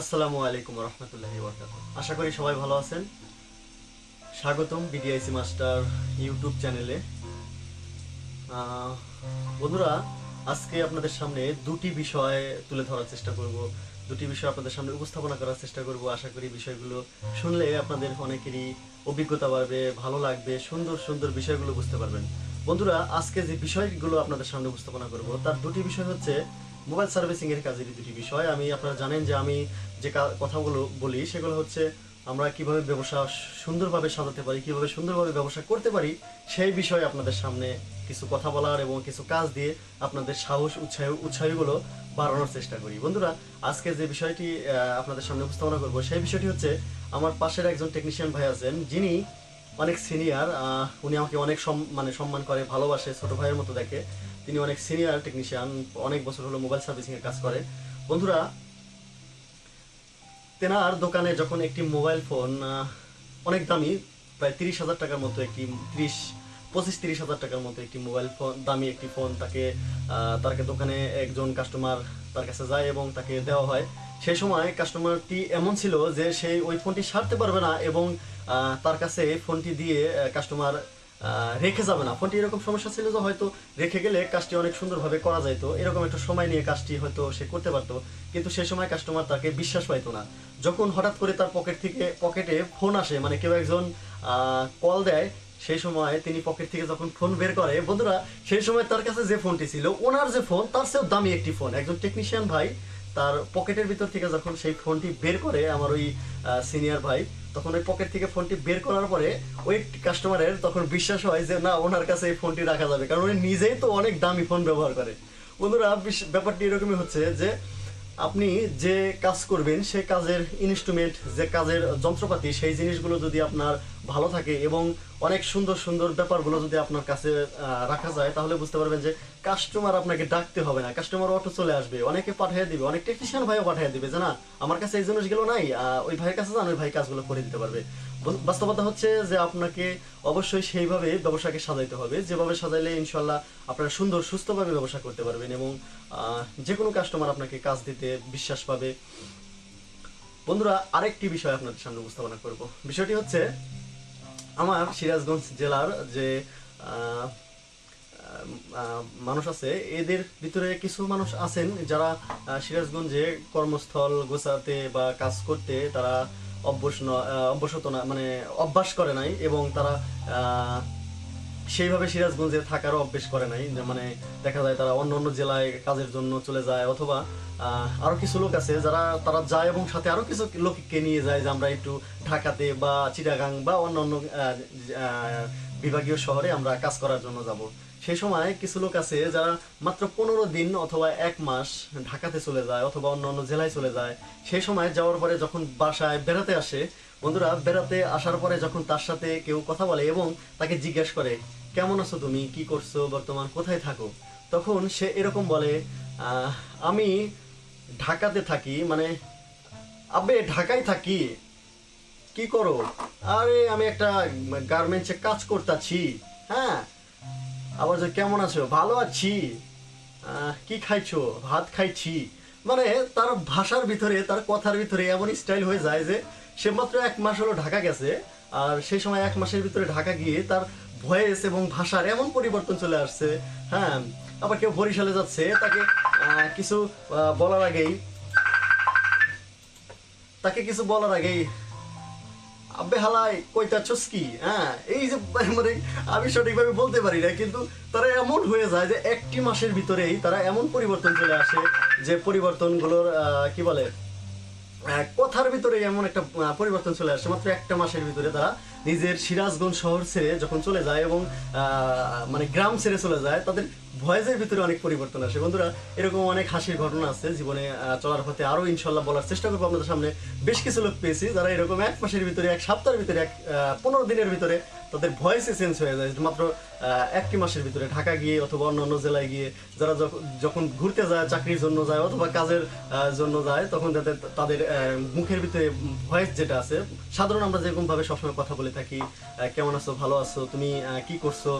আসসালামু আলাইকুম রহমতুল্লাহি আশা করি সবাই ভালো আছেন। স্বাগতম বিডিআইসি মাস্টার ইউটিউব চ্যানেলে। বন্ধুরা, আজকে আপনাদের সামনে দুটি বিষয় তুলে ধরার চেষ্টা করব, দুটি বিষয় আপনাদের সামনে উপস্থাপনা করার চেষ্টা করব। আশা করি বিষয়গুলো শুনলে আপনাদের অনেকেরই অভিজ্ঞতা বাড়বে, ভালো লাগবে, সুন্দর সুন্দর বিষয়গুলো বুঝতে পারবেন। বন্ধুরা, আজকে যে বিষয়গুলো আপনাদের সামনে উপস্থাপনা করব তার দুটি বিষয় হচ্ছে মোবাইল সার্ভিসিং এর কাজেরই দুটি বিষয়। আপনারা জানেন যে আমি যে কথাগুলো বলি সেগুলো হচ্ছে আমরা কিভাবে ব্যবসা সুন্দরভাবে সাজাতে পারি, কিভাবে সুন্দরভাবে ব্যবসা করতে পারি, সেই বিষয়ে আপনাদের সামনে কিছু কথা বলার এবং কিছু কাজ দিয়ে আপনাদের সাহস উৎসাহগুলো বাড়ানোর চেষ্টা করি। বন্ধুরা, আজকে যে বিষয়টি আপনাদের সামনে উপস্থাপনা করব সেই বিষয়টি হচ্ছে আমার পাশের একজন টেকনিশিয়ান ভাই আছেন, যিনি অনেক সিনিয়র। উনি আমাকে অনেক সম্মান করে, ভালোবাসে, ছোট ভাইয়ের মতো দেখে। তিনি অনেক সিনিয়র টেকনিশিয়ান, অনেক বছর হলো মোবাইল সার্ভিসিং এর কাজ করে। বন্ধুরা, তেনার দোকানে যখন একটি মোবাইল ফোন অনেক দামি, প্রায় 30,000 টাকার মতো একটি 25-30 হাজার টাকার মতো একটি মোবাইল ফোন, দামি একটি ফোন তাকে দোকানে একজন কাস্টমার তার কাছে যায় এবং তাকে দেওয়া হয়। সেই সময় কাস্টমারটি এমন ছিল যে সেই ওই ফোনটি সারতে পারবে না এবং তার কাছে ফোনটি দিয়ে কাস্টমার রেখে যাবে না। ফোনটি এরকম সমস্যা ছিল যে হয়তো রেখে গেলে কাজটি অনেক সুন্দরভাবে করা যাইতো, এরকম একটা সময় নিয়ে কাজটি হয়তো সে করতে পারতো, কিন্তু সেই সময় কাস্টমার তাকে বিশ্বাস পাইতো না। যখন হঠাৎ করে তার পকেটে ফোন আসে, মানে কেউ একজন কল দেয়, সেই সময় তিনি পকেট থেকে যখন ফোন বের করে, বন্ধুরা, সেই সময় তার কাছে যে ফোনটি ছিল, ওনার যে ফোন তার চেয়েও দামি একটি ফোন। একজন টেকনিশিয়ান ভাই তার পকেটের ভিতর থেকে যখন সেই ফোনটি বের করে, আমার ওই সিনিয়র ভাই, তখন ওই পকেট থেকে ফোনটি বের করার পরে ওই কাস্টমারের তখন বিশ্বাস হয় যে না, ওনার কাছে এই ফোনটি রাখা যাবে, কারণ উনি নিজেই তো অনেক দামি ফোন ব্যবহার করে। বন্ধুরা, ব্যাপারটি এরকমই হচ্ছে যে আপনি যে কাজ করবেন সেই কাজের ইনস্ট্রুমেন্ট, যে কাজের যন্ত্রপাতি, সেই জিনিসগুলো যদি আপনার ভালো থাকে এবং অনেক সুন্দর সুন্দর ব্যাপারগুলো যদি আপনার কাছে রাখা যায়, তাহলে বুঝতে পারবেন যে কাস্টমার আপনাকে ডাকতে হবে না, কাস্টমার অটো চলে আসবে, অনেকে পাঠিয়ে দিবে, অনেক টেকনিশিয়ান ভাইও পাঠিয়ে দিবে যে না, আমার কাছে এই জিনিসগুলো নাই, ওই ভাইয়ের কাছে যান, ওই ভাই কাজগুলো করে দিতে পারবে। বাস্তবতা হচ্ছে যে আপনাকে অবশ্যই সেইভাবে ব্যবসাকে সাজাইতে হবে, যেভাবে সাজাইলে ইনশাল্লাহ আপনারা সুন্দর সুস্থভাবে ব্যবসা করতে পারবেন এবং যে কোনো কাস্টমার আপনাকে কাজ দিতে বিশ্বাস পাবে। বন্ধুরা, আরেকটি বিষয় আপনাদের সামনে উপস্থাপনা করব। বিষয়টি হচ্ছে আমার সিরাজগঞ্জ জেলার যে মানুষ আছে, এদের ভিতরে কিছু মানুষ আছেন যারা সিরাজগঞ্জে কর্মস্থল গোছাতে বা কাজ করতে তারা অভ্যসত না, মানে অভ্যাস করে নাই, এবং তারা সেইভাবে সিরাজগঞ্জে থাকারও অভ্যেস করে নাই। মানে দেখা যায় তারা অন্য অন্য জেলায় কাজের জন্য চলে যায়, অথবা আরো কিছু লোক আছে যারা তারা যায় এবং সাথে আরো কিছু লোককে নিয়ে যায় যে আমরা একটু ঢাকাতে বা চিটাগাং বা অন্য অন্য বিভাগীয় শহরে আমরা কাজ করার জন্য যাব। সেই সময় কিছু লোক আছে যারা মাত্র 15 দিন অথবা 1 মাস ঢাকাতে চলে যায় অথবা অন্য অন্য জেলায় চলে যায়। সেই সময় যাওয়ার পরে যখন বাসায় বেড়াতে আসে, বন্ধুরা, বেড়াতে আসার পরে যখন তার সাথে কেউ কথা বলে এবং তাকে জিজ্ঞেস করে কেমন আছো তুমি, কি করছো বর্তমান, কোথায় থাকো, তখন সে এরকম বলে, আমি ঢাকাতে থাকি, মানে আবে ঢাকায় থাকি, কি করো, আরে আমি একটা গার্মেন্টসে কাজ করতেছি। হ্যাঁ, আবার যে কেমন আছো, ভালো আছি, কি খাইছো, ভাত খাইছি। মানে তার ভাষার ভিতরে, তার কথার ভিতরে এমন স্টাইল হয়ে যায় যে সে মাত্র 1 মাস হলো ঢাকা গেছে, আর সেই সময় 1 মাসের ভিতরে ঢাকা গিয়ে তার ভয়েস এবং ভাষার এমন পরিবর্তন চলে আসছে। হ্যাঁ, আবার কেউ বরিশালে যাচ্ছে, তাকে কিছু বলার আগেই কিছু বলার আগেই আবে হালাই কইতা চুস্কি। হ্যাঁ, এই যে মানে আমি সঠিকভাবে বলতে পারি না, কিন্তু তারা এমন হয়ে যায় যে 1 মাসের ভিতরেই তারা এমন পরিবর্তন চলে আসে যে পরিবর্তনগুলোর কি বলে, কথার ভিতরে এমন একটা পরিবর্তন চলে আসে। মাত্র 1 মাসের ভিতরে তারা নিজের সিরাজগঞ্জ শহর ছেড়ে যখন চলে যায় এবং মানে গ্রাম ছেড়ে চলে যায়, তাদের ভয়েসের ভিতরে অনেক পরিবর্তন আসে। বন্ধুরা, এরকম অনেক হাসির ঘটনা আছে জীবনে, চলার পথে আরো ইনশাল্লাহ বলার চেষ্টা করবো আপনাদের সামনে। বেশ কিছু লোক পেয়েছি যারা এরকম 1 মাসের ভিতরে, 1 সপ্তাহের ভিতরে, 15 দিনের ভিতরে তাদের ভয়েসে চেঞ্জ হয়ে যায়, মাত্র 1 মাসের ভিতরে ঢাকা গিয়ে অথবা অন্য অন্য জেলায় গিয়ে। যারা যখন ঘুরতে যায়, চাকরির জন্য যায় অথবা কাজের জন্য যায়, তখন তাদের মুখের ভিতরে ভয়েস যেটা আছে, সাধারণ আমরা যেরকম ভাবে সবসময় কথা বলে থাকি, কেমন আছো, ভালো আছো, তুমি কি করছো,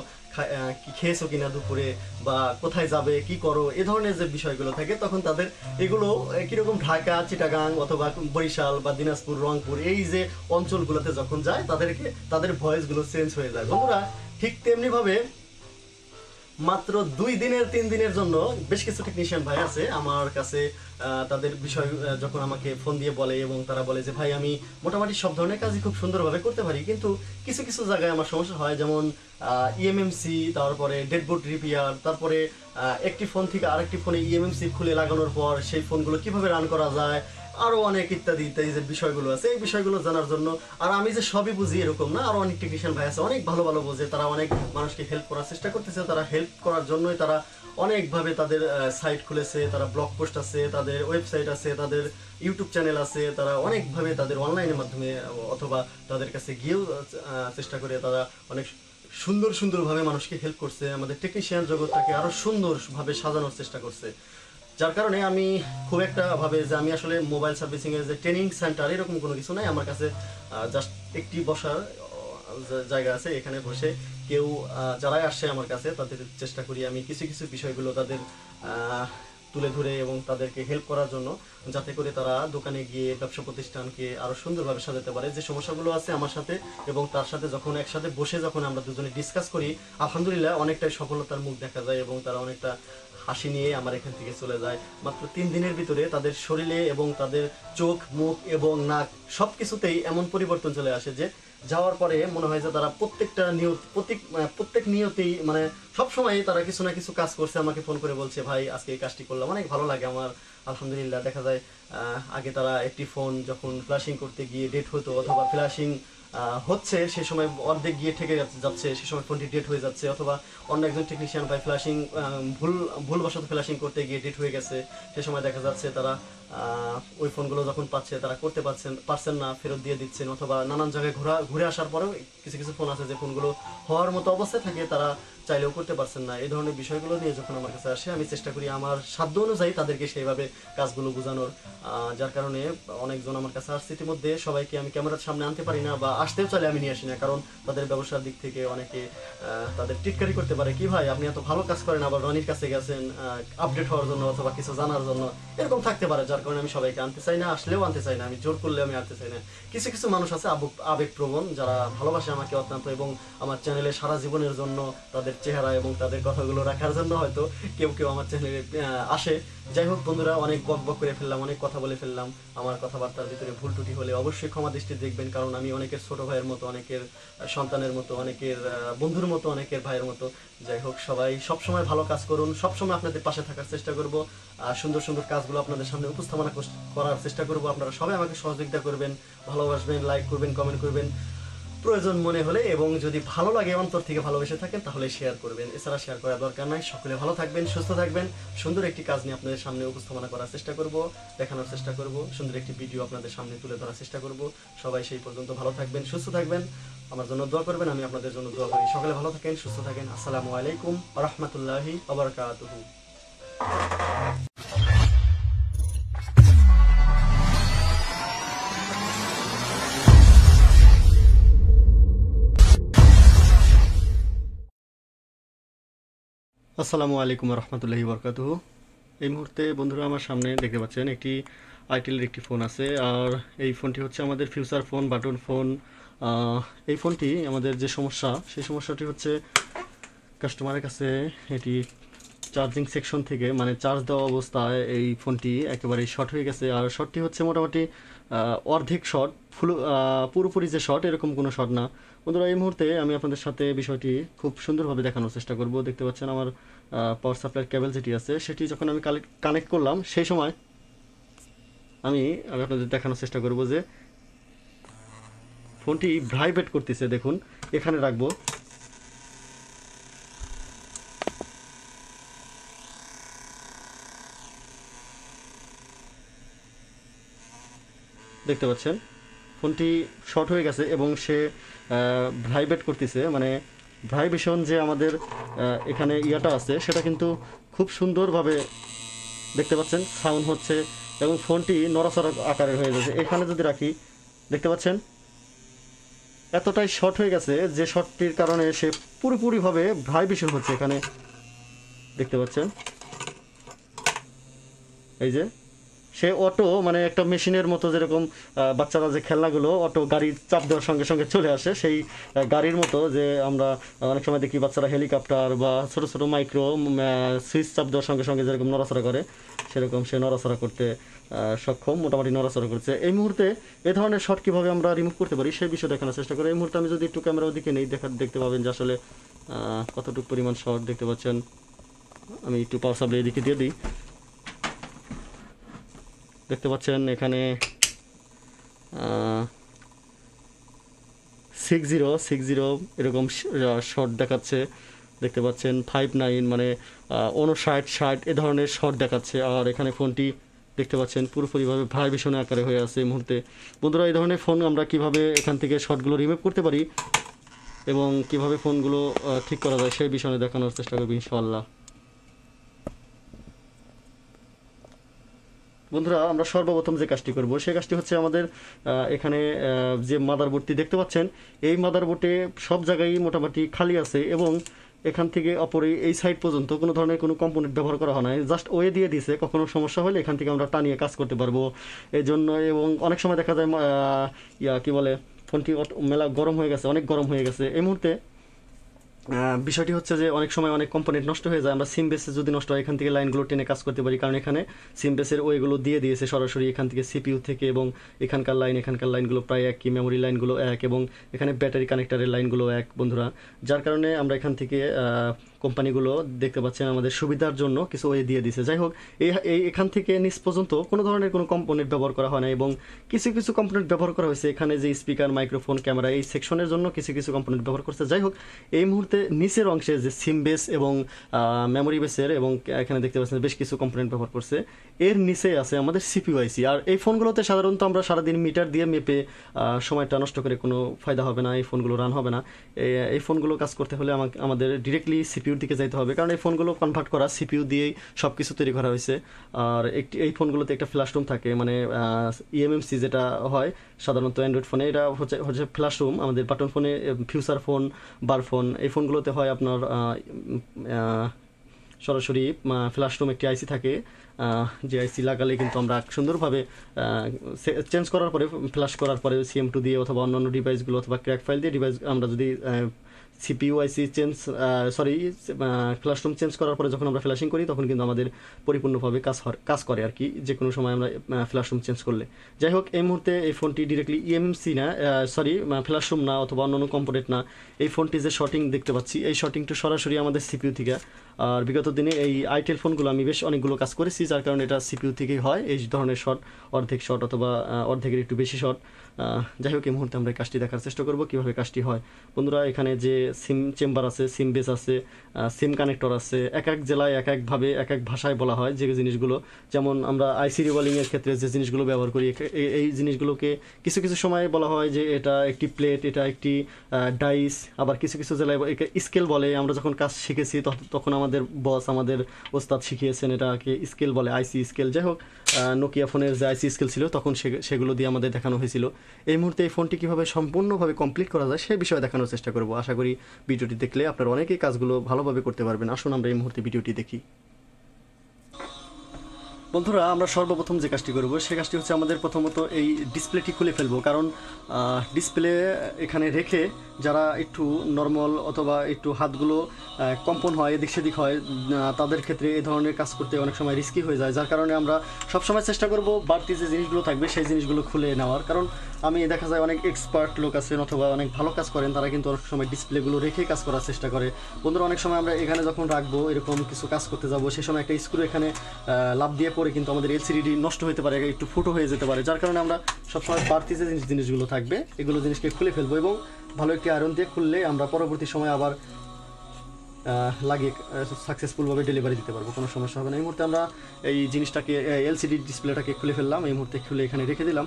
কি খেয়েছো কিনা দুপুরে, বা কোথায় যাবে, কি করো, এ ধরনের যে বিষয়গুলো থাকে, তখন তাদের এগুলো কিরকম ঢাকা, চিটাগাং অথবা বরিশাল বা দিনাজপুর, রংপুর এই যে অঞ্চলগুলোতে যখন যায় তাদের ভয়েসগুলো চেঞ্জ হয়ে যায়। বন্ধুরা ঠিক তেমনি ভাবে মাত্র 2 দিনের 3 দিনের জন্য বেশ কিছু টেকনিশিয়ান ভাই আছে আমার কাছে, তাদের বিষয় যখন আমাকে ফোন দিয়ে বলে এবং তারা বলে যে ভাই আমি মোটামুটি সব ধরনের কাজই খুব সুন্দরভাবে করতে পারি, কিন্তু কিছু কিছু জায়গায় আমার সমস্যা হয়, যেমন ইএমএমসি, তারপরে ডেডবোর্ড রিপেয়ার, তারপরে একটি ফোন থেকে আরেকটি ফোনে ইএমএমসি খুলে লাগানোর পর সেই ফোনগুলো কিভাবে রান করা যায়, আরো অনেক ইত্যাদি ইত্যাদি যে বিষয়গুলো আছে এই বিষয়গুলো জানার জন্য। আর আমি যে সবই বুঝি এরকম না, আরো অনেক টেকনিশিয়ান ভাই আছে অনেক ভালো ভালো বোঝে, তারা অনেক মানুষকে হেল্প করার চেষ্টা করতেছে, তারা হেল্প করার জন্যই তারা অনেকভাবে তাদের সাইট খুলেছে, তারা ব্লগ পোস্ট আছে, তাদের ওয়েবসাইট আছে, তাদের ইউটিউব চ্যানেল আছে, তারা অনেকভাবে তাদের অনলাইনের মাধ্যমে অথবা তাদের কাছে গিয়েও চেষ্টা করে তারা অনেক সুন্দরভাবে মানুষকে হেল্প করছে, আমাদের টেকনিশিয়ান জগৎটাকে আরো সুন্দরভাবে সাজানোর চেষ্টা করছে। যার কারণে আমি খুব একটা ভাবে যে আমি আসলে মোবাইল সার্ভিসিং এর যে ট্রেনিং সেন্টার এরকম কোনো কিছু নাই আমার কাছে, জাস্ট একটি বসার জায়গা আছে, এখানে বসে কেউ যারাই আসে আমার কাছে তাদের চেষ্টা করি আমি কিছু কিছু বিষয়গুলো তাদের তুলে ধরে এবং তাদেরকে হেল্প করার জন্য, যাতে করে তারা দোকানে গিয়ে ব্যবসা প্রতিষ্ঠানকে আরো সুন্দরভাবে সাজাতে পারে। যে সমস্যাগুলো আছে আমার সাথে এবং তার সাথে যখন একসাথে বসে যখন আমরা দুজনে ডিসকাস করি, আলহামদুলিল্লাহ অনেকটাই সফলতার মুখ দেখা যায় এবং তারা অনেকটা হাসি নিয়ে আমার এখান থেকে চলে যায়। মাত্র 3 দিনের ভিতরে তাদের শরীরে এবং তাদের চোখ, মুখ এবং নাক সবকিছুতেই এমন পরিবর্তন চলে আসে যে যাওয়ার পরে মনে হয় যে তারা প্রত্যেক নিয়তেই মানে সবসময় তারা কিছু না কিছু কাজ করছে, আমাকে ফোন করে বলছে ভাই আজকে এই কাজটি করলাম, অনেক ভালো লাগে আমার আলহামদুলিল্লাহ। দেখা যায় আগে তারা একটি ফোন যখন ফ্ল্যাশিং করতে গিয়ে ডেট হতো অথবা ফ্ল্যাশিং হচ্ছে সে সময় অর্ধেক গিয়ে ঠেকে যাচ্ছে, সে সময় ফোনটি ডেট হয়ে যাচ্ছে, অথবা অন্য একজন টেকনিশিয়ান ভাই ফ্ল্যাশিং ভুলবশত ফ্ল্যাশিং করতে গিয়ে ডেট হয়ে গেছে, সে সময় দেখা যাচ্ছে তারা ওই ফোনগুলো যখন পাচ্ছে তারা করতে পারছেন না, ফেরত দিয়ে দিচ্ছেন, অথবা নানান জায়গায় ঘুরে আসার পরেও কিছু কিছু ফোন আছে যে ফোনগুলো হওয়ার মতো অবস্থায় থাকে তারা চাইলেও করতে পারছেন না। এই ধরনের বিষয়গুলো নিয়ে যখন আমার কাছে আসে আমি চেষ্টা করি আমার সাধ্য অনুযায়ী তাদেরকে সেইভাবে কাজগুলো বোঝানোর। যার কারণে অনেকজন আমার কাছে আসছে ইতিমধ্যে, সবাইকে আমি ক্যামেরার সামনে আনতে পারি না বা আসতেও চাইলে আমি নিয়ে আসি না, কারণ তাদের ব্যবসার দিক থেকে অনেকে তাদের টিটকারি করতে পারে, কি ভাই আপনি এত ভালো কাজ করেন আবার রনির কাছে গেছেন আপডেট হওয়ার জন্য অথবা কিছু জানার জন্য, এরকম থাকতে পারে। যার কারণে আমি সবাইকে আনতে চাই না, আসলেও আনতে চাই না, আমি জোর করলে আমি আনতে চাই না। কিছু কিছু মানুষ আছে আবেগপ্রবণ, যারা ভালোবাসে আমাকে অত্যন্ত এবং আমার চ্যানেলে সারা জীবনের জন্য তাদের চেহারা এবং তাদের কথাগুলো রাখার জন্য হয়তো কেউ কেউ আমার চ্যানেলে আসে। যাই হোক বন্ধুরা, অনেক বক করে ফেললাম, অনেক কথা বলে ফেললাম, আমার কথাবার্তার ভিতরে ভুল ত্রুটি হলে অবশ্যই ক্ষমা দৃষ্টি দেখবেন, কারণ আমি অনেকের ছোট ভাইয়ের মতো, অনেকের সন্তানের মতো, অনেকের বন্ধুর মতো, অনেকের ভাইয়ের মতো। যাই হোক সবাই সবসময় ভালো কাজ করুন, সবসময় আপনাদের পাশে থাকার চেষ্টা করব, সুন্দর সুন্দর কাজগুলো আপনাদের সামনে উপস্থাপনা করার চেষ্টা করব। আপনারা সবাই আমাকে সহযোগিতা করবেন, ভালোবাসবেন, লাইক করবেন, কমেন্ট করবেন প্রয়োজন মনে হলে, এবং যদি ভালো লাগে অন্তর থেকে ভালোবেসে থাকেন তাহলে শেয়ার করবেন, এছাড়া শেয়ার করার দরকার নাই। সকলে ভালো থাকবেন, সুস্থ থাকবেন, সুন্দর একটি কাজ নিয়ে আপনাদের সামনে উপস্থাপনা করার চেষ্টা করব, দেখানোর চেষ্টা করব, সুন্দর একটি ভিডিও আপনাদের সামনে তুলে ধরার চেষ্টা করব। সবাই সেই পর্যন্ত ভালো থাকবেন, সুস্থ থাকবেন, আমার জন্য দোয়া করবেন, আমি আপনাদের জন্য দোয়া করি। সকলে ভালো থাকেন, সুস্থ থাকেন। আসসালামু আলাইকুম ওয়া রাহমাতুল্লাহি ওয়া বারাকাতুহু। আসসালামু আলাইকুম রহমতুল্লাহি বরকাতুহু। এই মুহূর্তে বন্ধুরা আমার সামনে দেখতে পাচ্ছেন একটি আইটেলের একটি ফোন আছে, আর এই ফোনটি হচ্ছে আমাদের ফিউচার ফোন, বাটন ফোন। এই ফোনটি আমাদের যে সমস্যা, সেই সমস্যাটি হচ্ছে কাস্টমারের কাছে এটি চার্জিং সেকশন থেকে মানে চার্জ দেওয়া অবস্থায় এই ফোনটি একেবারে শর্ট হয়ে গেছে, আর শর্টটি হচ্ছে মোটামুটি অর্ধেক শর্ট, পুরোপুরি যে শর্ট এরকম কোনো শর্ট না। বন্ধুরা এই মুহূর্তে আমি আপনাদের সাথে বিষয়টি খুব সুন্দরভাবে দেখানোর চেষ্টা করব। দেখতে পাচ্ছেন আমার পাওয়ার সাপ্লাইয়ের কেবল যেটি আছে সেটি যখন আমি কানেক্ট করলাম সেই সময় আমি আপনাদের দেখানোর চেষ্টা করব যে ফোনটি ভাইব্রেট করতেছে। দেখুন এখানে রাখবো, দেখতে পাচ্ছেন ফোনটি শর্ট হয়ে গেছে এবং সে ভাইব্রেট করতেছে, মানে ভাইব্রেশন যে আমাদের এখানে ইয়াটা আছে সেটা কিন্তু খুব সুন্দরভাবে দেখতে পাচ্ছেন সাউন্ড হচ্ছে এবং ফোনটি নড়াচড়া আকারের হয়ে যাচ্ছে। এখানে যদি রাখি দেখতে পাচ্ছেন এতটাই শর্ট হয়ে গেছে যে শর্টটির কারণে সে পুরোপুরিভাবে ভাইব্রেশন হচ্ছে। এখানে দেখতে পাচ্ছেন, এই যে সে অটো মানে একটা মেশিনের মতো, যেরকম বাচ্চারা যে খেলনাগুলো অটো গাড়ির চাপ দেওয়ার সঙ্গে সঙ্গে চলে আসে, সেই গাড়ির মতো যে আমরা অনেক সময় দেখি বাচ্চারা হেলিকপ্টার বা ছোটো ছোটো মাইক্রো সুইচ চাপ দেওয়ার সঙ্গে সঙ্গে যেরকম নড়াচড়া করে, সেরকম সে নড়াচড়া করতে সক্ষম, মোটামুটি নড়াচড়া করছে। এই মুহূর্তে এই ধরনের শট কীভাবে আমরা রিমুভ করতে পারি সেই বিষয়টা দেখানোর চেষ্টা করি। এই মুহূর্তে আমি যদি একটু ক্যামেরার দিকে নেই, দেখতে পাবেন যে আসলে কতটুকু পরিমাণ শট দেখতে পাচ্ছেন। আমি একটু পাওয়ার সাপ্লাই এদিকে দিয়ে দিই। দেখতে পাচ্ছেন এখানে 60 এরকম শর্ট দেখাচ্ছে। দেখতে পাচ্ছেন 59 মানে 59-60 এ ধরনের শর্ট দেখাচ্ছে। আর এখানে ফোনটি দেখতে পাচ্ছেন পুরোপুরিভাবে ভাইব্রেশন আকারে হয়ে আছে এই মুহূর্তে। বন্ধুরা, এই ধরনের ফোন আমরা কিভাবে এখান থেকে শর্টগুলো রিমুভ করতে পারি এবং কিভাবে ফোনগুলো ঠিক করা যায় সেই বিষয়ে দেখানোর চেষ্টা করব ইনশাআল্লাহ। বন্ধুরা, আমরা সর্বপ্রথম যে কাজটি করব সেই কাজটি হচ্ছে আমাদের এখানে যে মাদারবোর্ডটি দেখতে পাচ্ছেন, এই মাদারবোর্ডে সব জায়গায় মোটামুটি খালি আছে এবং এখান থেকে অপরে এই সাইড পর্যন্ত কোনো ধরনের কোনো কম্পোনেন্ট ব্যবহার করা হয় না, জাস্ট ওয়ে দিয়ে দিয়েছে। কখনো সমস্যা হলে এখান থেকে আমরা টানিয়ে কাজ করতে পারবো এই জন্য। এবং অনেক সময় দেখা যায় কি বলে, ফোনটি মেলা গরম হয়ে গেছে, অনেক গরম হয়ে গেছে এই মুহূর্তে। বিষয়টি হচ্ছে যে অনেক সময় অনেক কম্পোনেন্ট নষ্ট হয়ে যায়। আমরা সিম বেসে যদি নষ্ট হয়, এখান থেকে লাইনগুলো টেনে কাজ করতে পারি, কারণ এখানে সিম বেসের ওয়েগুলো দিয়ে দিয়েছে সরাসরি এখান থেকে সিপিইউ থেকে, এবং এখানকার লাইনগুলো প্রায় একই, মেমোরি লাইনগুলো এক, এবং এখানে ব্যাটারি কানেক্টারের লাইনগুলো এক বন্ধুরা। যার কারণে আমরা এখান থেকে কোম্পানিগুলো দেখতে পাচ্ছেন আমাদের সুবিধার জন্য কিছু ওয়ে দিয়ে দিয়েছে। যাই হোক, এখান থেকে নিচ পর্যন্ত কোনো ধরনের কোনো কম্পোনেন্ট ব্যবহার করা হয় না, এবং কিছু কিছু কম্পোনেন্ট ব্যবহার করা হয়েছে এখানে, যে স্পিকার, মাইক্রোফোন, ক্যামেরা, এই সেকশনের জন্য কিছু কিছু কম্পোনেন্ট ব্যবহার করছে। যাই হোক, এই মুহূর্তে নিচের অংশে যে সিম বেস এবং মেমোরি বেসের, এবং এখানে দেখতে পাচ্ছেন বেশ কিছু কম্পোনেন্ট ব্যবহার করছে, এর নিচে আছে আমাদের সিপিইউ আইসি। আর এই ফোনগুলোতে সাধারণত আমরা সারাদিন মিটার দিয়ে মেপে সময়টা নষ্ট করে কোনো ফায়দা হবে না, এই ফোনগুলো রান হবে না। এই ফোনগুলো কাজ করতে হলে আমাদের ডিরেক্টলি সিপিইউর দিকে যাইতে হবে, কারণ এই ফোনগুলো কনভার্ট করা সিপিইউ দিয়েই সব কিছু তৈরি করা হয়েছে। আর এই ফোনগুলোতে একটা ফ্ল্যাশ রুম থাকে, মানে ইএমএমসি যেটা হয় সাধারণত অ্যান্ড্রয়েড ফোনে, এটা হচ্ছে ফ্ল্যাশ রুম। আমাদের বাটন ফোনে, ফিউচার ফোন, বার ফোন, এই ফোনগুলোতে হয় আপনার সরাসরি ফ্ল্যাশ রুম একটি আইসি থাকে, যে আইসি লাগালে কিন্তু আমরা সুন্দরভাবে চেঞ্জ করার পরে, ফ্ল্যাশ করার পরে CM2 দিয়ে অথবা অন্যান্য ডিভাইসগুলো অথবা ক্র্যাক ফাইল দিয়ে ডিভাইস আমরা যদি সিপিইউ আইসি ফ্ল্যাশরুম চেঞ্জ করার পরে যখন আমরা ফ্ল্যাশিং করি, তখন কিন্তু আমাদের পরিপূর্ণভাবে কাজ করে আর কি, যে কোনো সময় আমরা ফ্ল্যাশরুম চেঞ্জ করলে। যাই হোক, এই মুহূর্তে এই ফোনটি ডিরেক্টলি ইএমসি না, ফ্ল্যাশরুম না অথবা অন্যান্য কম্পোনেন্ট না, এই ফোনটি যে শর্টিং দেখতে পাচ্ছি, এই শর্টিংটা সরাসরি আমাদের সিপিইউ থেকে। আর বিগত দিনে এই আইটেল ফোনগুলো আমি বেশ অনেকগুলো কাজ করেছি, যার কারণে এটা সিপিইউ থেকেই হয় এই ধরনের শর্ট, অর্ধেক শর্ট অথবা অর্ধেকের একটু বেশি শর্ট। যাই হোক, এই মুহূর্তে আমরা এই কাজটি দেখার চেষ্টা করব কীভাবে কাজটি হয়। বন্ধুরা, এখানে যে সিম চেম্বার আছে, সিম বেস আছে, সিম কানেক্টর আছে, এক এক জেলায় এক একভাবে এক এক ভাষায় বলা হয় যে জিনিসগুলো। যেমন আমরা আইসি রিবলিংয়ের ক্ষেত্রে যে জিনিসগুলো ব্যবহার করি, এই জিনিসগুলোকে কিছু কিছু সময় বলা হয় যে এটা একটি প্লেট, এটা একটি ডাইস, আবার কিছু কিছু জেলায় স্কেল বলে। আমরা যখন কাজ শিখেছি তখন আমাদের বস, আমাদের ওস্তাদ শিখিয়েছেন এটাকে স্কেল বলে, আইসি স্কেল। যাই হোক, নোকিয়া ফোনের যে আইসি স্কেল ছিল তখন সেগুলো দিয়ে আমাদের দেখানো হয়েছিল। এই মুহূর্তে এই ফোনটি কীভাবে সম্পূর্ণভাবে কমপ্লিট করা যায় সেই বিষয়ে দেখানোর চেষ্টা করব। আশা করি ভিডিওটি দেখলে আপনারা অনেকেই কাজগুলো ভালোভাবে করতে পারবেন। আসুন আমরা এই মুহূর্তে ভিডিওটি দেখি। বন্ধুরা, আমরা সর্বপ্রথম যে কাজটি করব সেই কাজটি হচ্ছে আমাদের প্রথমত এই ডিসপ্লেটি খুলে ফেলবো, কারণ ডিসপ্লে এখানে রেখে যারা একটু নর্মাল অথবা একটু হাতগুলো কম্পন হয়, এদিক সেদিক হয়, তাদের ক্ষেত্রে এই ধরনের কাজ করতে অনেক সময় রিস্কি হয়ে যায়। যার কারণে আমরা সবসময় চেষ্টা করব বাড়তি যে জিনিসগুলো থাকবে সেই জিনিসগুলো খুলে নেওয়ার। কারণ আমি দেখা যায় অনেক এক্সপার্ট লোক আছেন অথবা অনেক ভালো কাজ করেন, তারা কিন্তু অনেক সময় ডিসপ্লেগুলো রেখে কাজ করার চেষ্টা করে। বন্ধুরা, অনেক সময় আমরা এখানে যখন রাখবো, এরকম কিছু কাজ করতে যাবো, সেই সময় একটা স্ক্রু এখানে লাভ দিয়ে পরে কিন্তু আমাদের এলসিডি নষ্ট হতে পারে, একটু ফুটো হয়ে যেতে পারে। যার কারণে আমরা সবসময় বাড়তি যে জিনিসগুলো থাকবে এগুলো জিনিসকে খুলে ফেলবো, এবং ভালো একটি আয়রন দিয়ে খুললে আমরা পরবর্তী সময় আবার লাগিয়ে সাকসেসফুলভাবে ডেলিভারি দিতে পারবো, কোনো সমস্যা হবে না। এই মুহূর্তে আমরা এই জিনিসটাকে, এলসিডি ডিসপ্লেটাকে খুলে ফেললাম, এই মুহূর্তে খুলে এখানে রেখে দিলাম।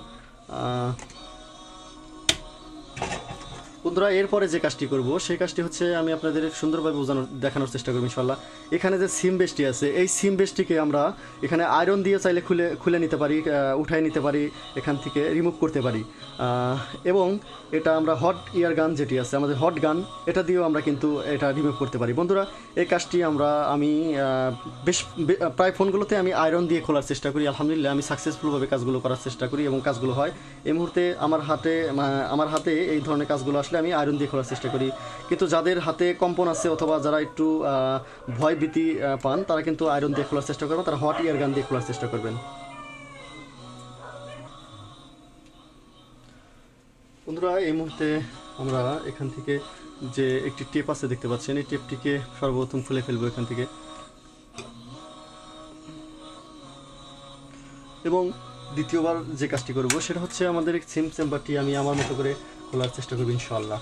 বন্ধুরা এরপরে যে কাজটি করব সেই কাজটি হচ্ছে আমি আপনাদের সুন্দরভাবে দেখানোর চেষ্টা করব ইনশাল্লাহ। এখানে যে সিম বেসটি আছে এই সিম বেসটিকে আমরা এখানে আয়রন দিয়ে চাইলে খুলে নিতে পারি, উঠাই নিতে পারি, এখান থেকে রিমুভ করতে পারি। এবং এটা আমরা হট ইয়ার গান যেটি আছে আমাদের হট গান, এটা দিয়েও আমরা কিন্তু এটা রিমুভ করতে পারি। বন্ধুরা এই কাজটি আমি প্রায় ফোনগুলোতে আমি আয়রন দিয়ে খোলার চেষ্টা করি। আলহামদুলিল্লাহ আমি সাকসেসফুলভাবে কাজগুলো করার চেষ্টা করি এবং কাজগুলো হয়। এই মুহূর্তে আমার হাতে এই ধরনের কাজগুলো আসলে আমি আয়রন দিয়ে খোলার চেষ্টা করি। কিন্তু যাদের হাতে কম্পন আছে অথবা যারা একটু ভয় ভীতি পান তারা কিন্তু আয়রন দিয়ে খোলার চেষ্টা করবেন, তারা হট ইয়ার গান দিয়ে খোলার চেষ্টা করবেন। বন্ধুরা এই মুহূর্তে আমরা এখান থেকে যে একটি টেপ আছে দেখতে পাচ্ছেন, এই টেপটিকে সর্বপ্রথম খুলে ফেলবো এখান থেকে এবং দ্বিতীয়বার যে কাজটি করব সেটা হচ্ছে আমাদের সিম চেম্বারটি আমি আমার মতো করে খোলার চেষ্টা করব ইনশাআল্লাহ।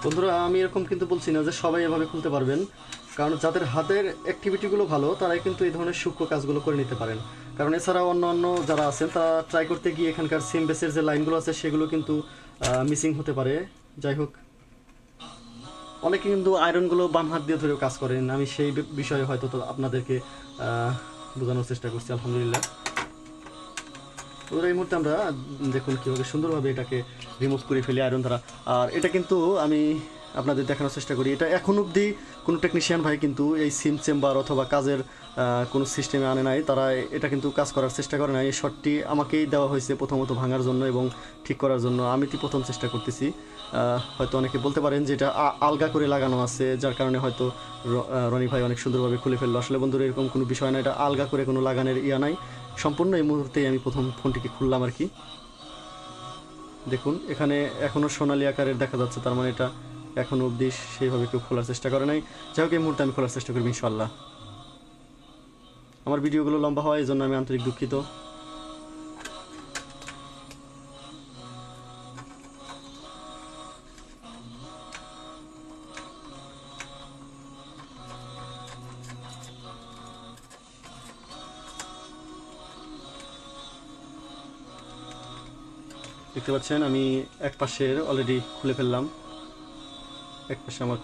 বন্ধুরা আমি এরকম কিন্তু বলছি না যে সবাই এভাবে খুলতে পারবেন, কারণ যাদের হাতের অ্যাক্টিভিটিগুলো ভালো তারাই কিন্তু এই ধরনের সূক্ষ্ম কাজগুলো করে নিতে পারেন। কারণ এছাড়া অন্য যারা আছেন তারা ট্রাই করতে গিয়ে এখানকার সিম বেসের যে লাইনগুলো আছে সেগুলো কিন্তু মিসিং হতে পারে। যাই হোক, অনেকে কিন্তু আয়রনগুলো বাম হাত দিয়ে ধরেও কাজ করেন, আমি সেই বিষয়ে হয়তো তো আপনাদেরকে বোঝানোর চেষ্টা করছি। আলহামদুলিল্লাহ এই মুহূর্তে আমরা দেখুন কীভাবে সুন্দরভাবে এটাকে রিমুভ করে ফেলি আয়রন দ্বারা। আর এটা কিন্তু আমি আপনাদের দেখানোর চেষ্টা করি, এটা এখন অবধি কোনো টেকনিশিয়ান ভাই কিন্তু এই সিম চেম্বার অথবা কাজের কোনো সিস্টেমে আনে নাই, তারা এটা কিন্তু কাজ করার চেষ্টা করে না। এই শর্টটি আমাকেই দেওয়া হয়েছে প্রথমত ভাঙার জন্য এবং ঠিক করার জন্য, আমি প্রথম চেষ্টা করতেছি। হয়তো অনেকে বলতে পারেন যে এটা আলগা করে লাগানো আছে, যার কারণে হয়তো রনি ভাই অনেক সুন্দরভাবে খুলে ফেললো। আসলে বন্ধুরা এরকম কোনো বিষয় না, এটা আলগা করে কোনো লাগানোর ইয়া নাই, সম্পূর্ণ এই মুহূর্তে আমি প্রথম ফোনটিকে খুললাম আর কি। দেখুন এখানে এখনও সোনালি আকারের দেখা যাচ্ছে, তার মানে এটা এখনও অবধি সেইভাবে কেউ খোলার চেষ্টা করে নাই। যাই হোক এই মুহূর্তে আমি খোলার চেষ্টা করবো ইনশাল্লাহ। আমার ভিডিওগুলো লম্বা হয় এই জন্য আমি আন্তরিক দুঃখিত। দেখতে পাচ্ছেন আমি এক পাশের অলরেডি খুলে ফেললাম, এক পাশে আমার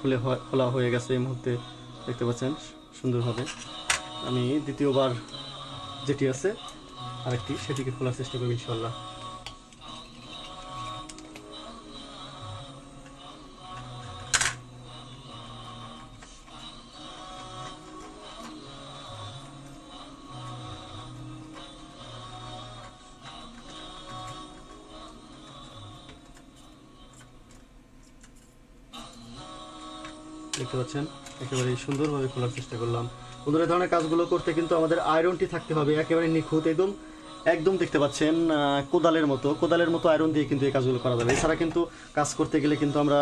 খোলা হয়ে গেছে এই মুহূর্তে দেখতে পাচ্ছেন সুন্দরভাবে। আমি দ্বিতীয়বার যেটি আছে আরেকটি সেটিকে খোলার চেষ্টা করব ইনশাআল্লাহ। দেখতে পাচ্ছেন একেবারে সুন্দরভাবে খোলার চেষ্টা করলাম। বন্ধুরা এই ধরনের কাজগুলো করতে কিন্তু আমাদের আয়রনটি থাকতে হবে একেবারে নিখুঁত, একদম দেখতে পাচ্ছেন কোদালের মতো আয়রন দিয়ে কিন্তু এই কাজগুলো করা যাবে। এছাড়া কিন্তু কাজ করতে গেলে কিন্তু আমরা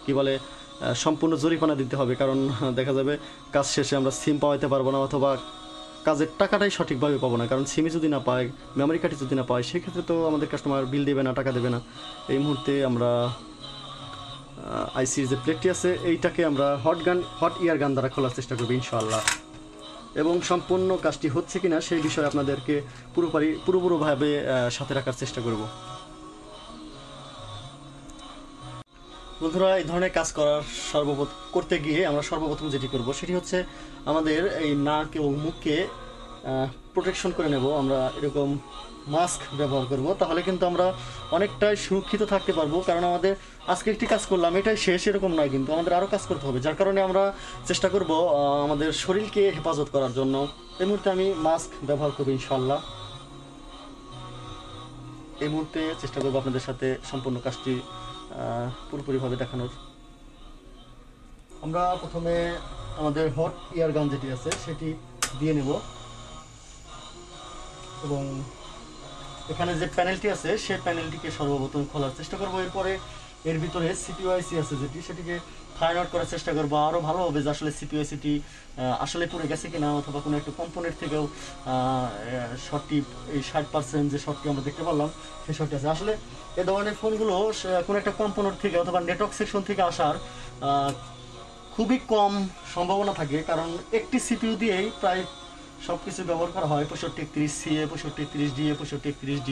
কি বলে সম্পূর্ণ জরিমানা দিতে হবে, কারণ দেখা যাবে কাজ শেষে আমরা সিম পাওয়াইতে পারবো না অথবা কাজের টাকাটাই সঠিকভাবে পাবো না, কারণ সিমই যদি না পাই, মেমোরি কার্ডই যদি না পাই, সেক্ষেত্রে তো আমাদের কাস্টমার বিল দেবে না, টাকা দেবে না। এই মুহূর্তে আমরা আইসির যে প্লেটটি আছে এইটাকে আমরা হট ইয়ার গান দ্বারা খোলার চেষ্টা করবো ইনশাআল্লাহ। এবং সম্পূর্ণ কাজটি হচ্ছে কিনা সেই বিষয়ে আপনাদেরকে পুরোপুরিভাবে সাথে রাখার চেষ্টা করব। বন্ধুরা এই ধরনের কাজ করতে গিয়ে আমরা সর্বপ্রথম যেটি করব সেটি হচ্ছে আমাদের এই নাক এবং মুখকে প্রোটেকশন করে নেব। আমরা এরকম মাস্ক ব্যবহার করব, তাহলে কিন্তু আমরা অনেকটাই সুরক্ষিত থাকতে পারবো। কারণ আমাদের আজকে একটি কাজ করলাম এটাই শেষ এরকম নয়, কিন্তু আমাদের আরও কাজ করতে হবে, যার কারণে আমরা চেষ্টা করব আমাদের শরীরকে হেফাজত করার জন্য। এই মুহূর্তে আমি মাস্ক ব্যবহার করব ইনশাআল্লাহ। এই মুহূর্তে চেষ্টা করব আপনাদের সাথে সম্পূর্ণ কাজটি পুরোপুরিভাবে দেখানোর। আমরা প্রথমে আমাদের হট ইয়ার গান যেটি আছে সেটি দিয়ে নেব এবং এখানে যে প্যানেলটি আছে সেই প্যানেলটিকে সর্বপ্রথম খোলার চেষ্টা করব। এরপরে এর ভিতরে সিপিইউআইসি আছে যেটি, সেটিকে ফাইন্ড আউট করার চেষ্টা করবো আরও ভালো হবে যে আসলে সিপিইউসিটি আসলে পুড়ে গেছে কিনা, অথবা কোনো একটা কম্পোনেন্ট থেকেও শর্টটি, এই 60% যে শর্টটি আমরা দেখতে পারলাম সেই শর্টটি আছে। আসলে এ ধরনের ফোনগুলো কোনো একটা কম্পোনেন্ট থেকে অথবা নেটওয়ার্ক সেকশন থেকে আসার খুবই কম সম্ভাবনা থাকে, কারণ একটি সিপিইউ দিয়েই প্রায় সব কিছু ব্যবহার করা হয়, 6531 CA, 6531 DA, 6531D,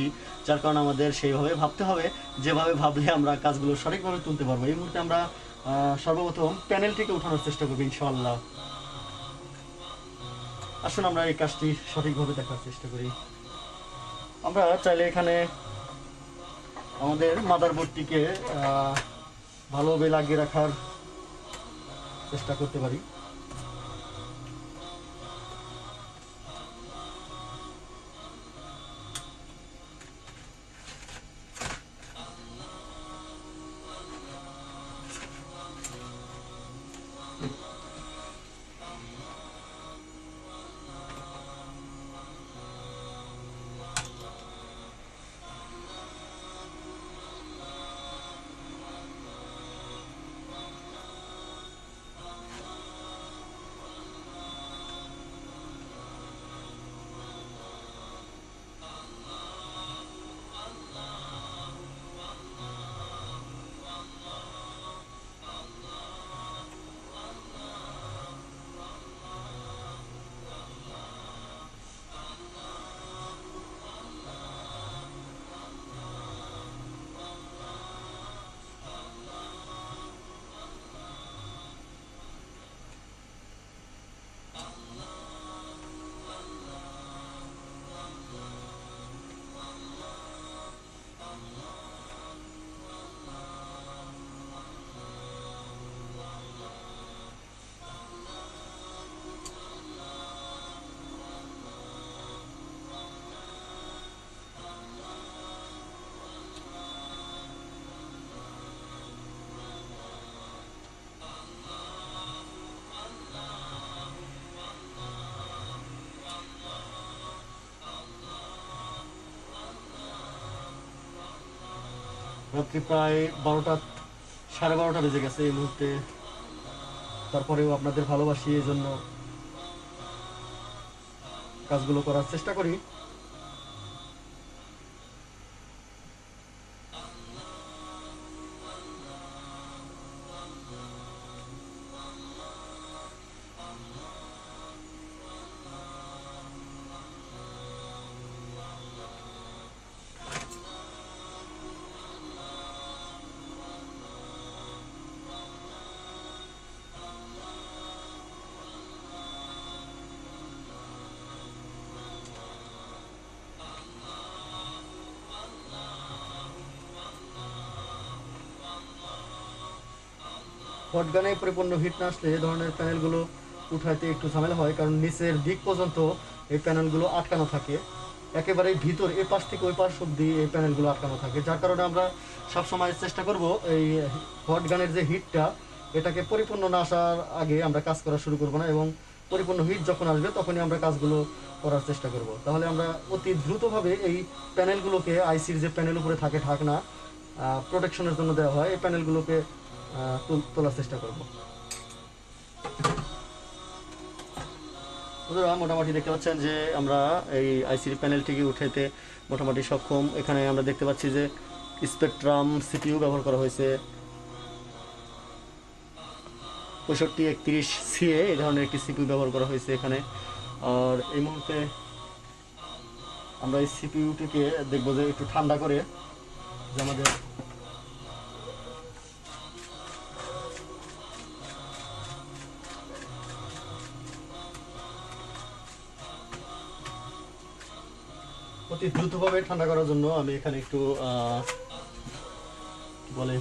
যার কারণে আমাদের সেইভাবে ভাবতে হবে যেভাবে ভাবলে আমরা কাজগুলো সঠিকভাবে তুলতে পারবো। এই মুহূর্তে আমরা সর্বপ্রথম প্যানেলটিকে উঠানোর চেষ্টা করবো ইনশাআল্লাহ। আসুন আমরা এই কাজটি সঠিকভাবে দেখার চেষ্টা করি। আমরা চাইলে এখানে আমাদের মাদারবোর্ডটিকে ভালোভাবে লাগিয়ে রাখার চেষ্টা করতে পারি। রাত্রি প্রায় 12টা, 12:30 বেজে গেছে এই মুহূর্তে। তারপরেও আপনাদের ভালোবাসি, এই জন্য কাজগুলো করার চেষ্টা করি। হটগানে পরিপূর্ণ হিট না আসলে এ ধরনের প্যানেলগুলো উঠাইতে একটু ঝামেলা হয়, কারণ নিচের দিক পর্যন্ত এই প্যানেলগুলো আটকানো থাকে, একেবারে ভিতর এ পাশ থেকে ওই পাশ অব্দি এই প্যানেলগুলো আটকানো থাকে, যার কারণে আমরা সবসময় চেষ্টা করব এই হটগানের যে হিটটা এটাকে পরিপূর্ণ না আসার আগে আমরা কাজ করা শুরু করব না, এবং পরিপূর্ণ হিট যখন আসবে তখনই আমরা কাজগুলো করার চেষ্টা করব। তাহলে আমরা অতি দ্রুতভাবে এই প্যানেলগুলোকে, আইসির যে প্যানেল উপরে থাকে ঢাকনা প্রোটেকশনের জন্য দেওয়া হয়, এই প্যানেলগুলোকে তোলার চেষ্টা করব। বন্ধুরা মোটামুটি দেখতে পাচ্ছেন যে আমরা এই আইসির প্যানেলটিকে উঠাইতে মোটামুটি সক্ষম। এখানে আমরা দেখতে পাচ্ছি যে স্পেকট্রাম সিপিইউ ব্যবহার করা হয়েছে, 6531CA এই ধরনের একটি সিপিইউ ব্যবহার করা হয়েছে এখানে। আর এই মুহূর্তে আমরা এই সিপিইউটিকে দেখবো যে একটু ঠান্ডা করে, যে আমাদের অতি দ্রুতভাবে ঠান্ডা করার জন্য আমি এখানে একটু বলে